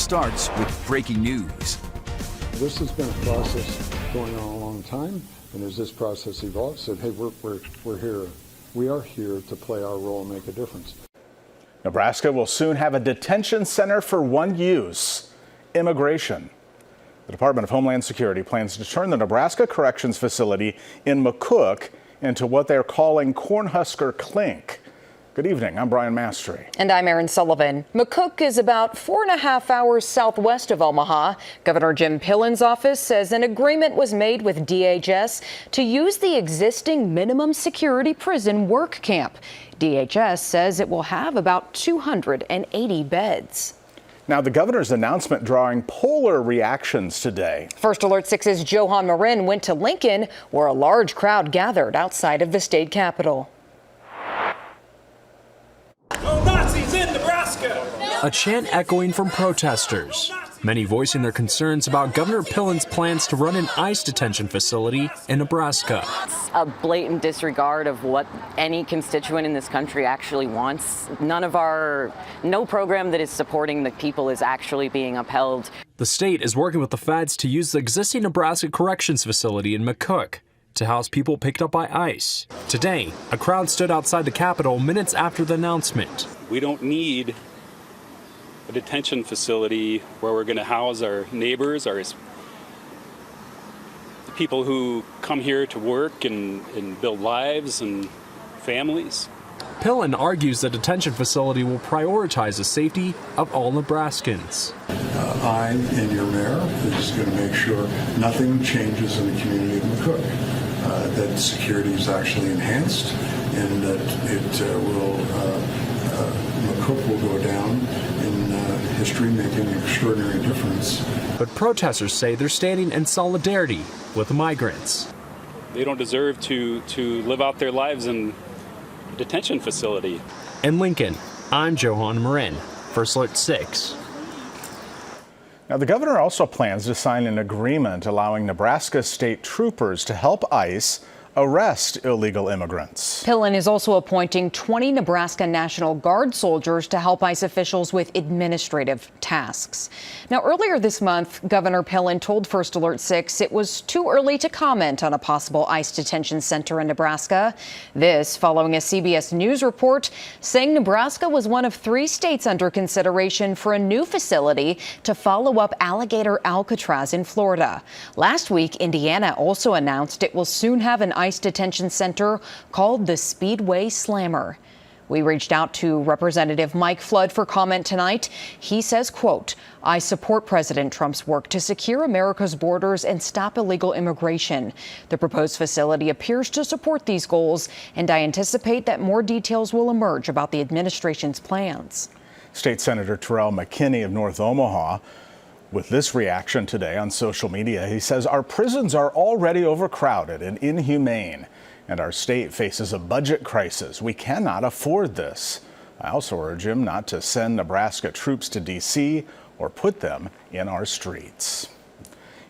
starts with breaking news. This has been a process going on a long time, and as this process evolves, said, hey, we're here. We are here to play our role and make a difference. Nebraska will soon have a detention center for one use: immigration. The Department of Homeland Security plans to turn the Nebraska Corrections Facility in McCook into what they're calling Cornhusker Clink. Good evening, I'm Brian Mastery. And I'm Erin Sullivan. McCook is about 4.5 hours southwest of Omaha. Governor Jim Pillen's office says an agreement was made with DHS to use the existing minimum security prison work camp. DHS says it will have about 280 beds. Now, the governor's announcement drawing polar reactions today. First Alert 6's Johan Marin went to Lincoln, where a large crowd gathered outside of the state capitol. No Nazis in Nebraska! A chant echoing from protesters, many voicing their concerns about Governor Pillen's plans to run an ICE detention facility in Nebraska. A blatant disregard of what any constituent in this country actually wants. No program that is supporting the people is actually being upheld. The state is working with the feds to use the existing Nebraska Corrections Facility in McCook to house people picked up by ICE. Today, a crowd stood outside the Capitol minutes after the announcement. We don't need a detention facility where we're going to house our neighbors, the people who come here to work and build lives and families. Pillen argues the detention facility will prioritize the safety of all Nebraskans. I and your mayor is going to make sure nothing changes in the community of McCook, that security is actually enhanced, and that McCook will go down in history making an extraordinary difference. But protesters say they're standing in solidarity with migrants. They don't deserve to live out their lives in a detention facility. In Lincoln, I'm Johan Marin, First Alert 6. Now, the governor also plans to sign an agreement allowing Nebraska state troopers to help ICE arrest illegal immigrants. Pillen is also appointing 20 Nebraska National Guard soldiers to help ICE officials with administrative tasks. Now, earlier this month, Governor Pillen told First Alert 6 it was too early to comment on a possible ICE detention center in Nebraska. This following a CBS News report saying Nebraska was one of 3 states under consideration for a new facility to follow up Alligator Alcatraz in Florida. Last week, Indiana also announced it will soon have an ICE detention center called the Speedway Slammer. We reached out to Representative Mike Flood for comment tonight. He says, quote, "I support President Trump's work to secure America's borders and stop illegal immigration. The proposed facility appears to support these goals, and I anticipate that more details will emerge about the administration's plans." State Senator Terrell McKinney of North Omaha with this reaction today on social media. He says our prisons are already overcrowded and inhumane, and our state faces a budget crisis. We cannot afford this. I also urge him not to send Nebraska troops to D.C. or put them in our streets.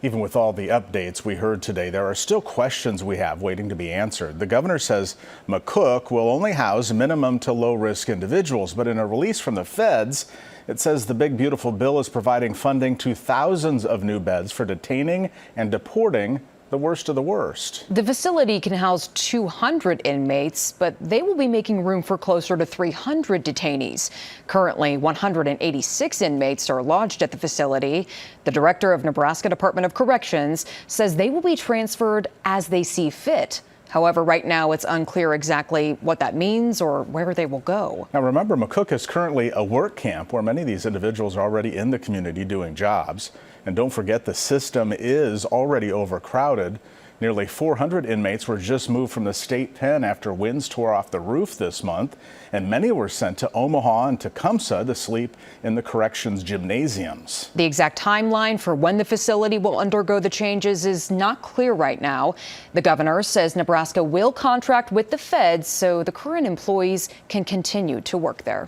Even with all the updates we heard today, there are still questions we have waiting to be answered. The governor says McCook will only house minimum to low risk individuals, but in a release from the feds, it says the big beautiful bill is providing funding to thousands of new beds for detaining and deporting the worst of the worst. The facility can house 200 inmates, but they will be making room for closer to 300 detainees. Currently, 186 inmates are lodged at the facility. The director of Nebraska Department of Corrections says they will be transferred as they see fit. However, right now it's unclear exactly what that means or where they will go. Now, remember, McCook is currently a work camp where many of these individuals are already in the community doing jobs. And don't forget, the system is already overcrowded. Nearly 400 inmates were just moved from the state pen after winds tore off the roof this month, and many were sent to Omaha and Tecumseh to sleep in the corrections gymnasiums. The exact timeline for when the facility will undergo the changes is not clear right now. The governor says Nebraska will contract with the feds so the current employees can continue to work there.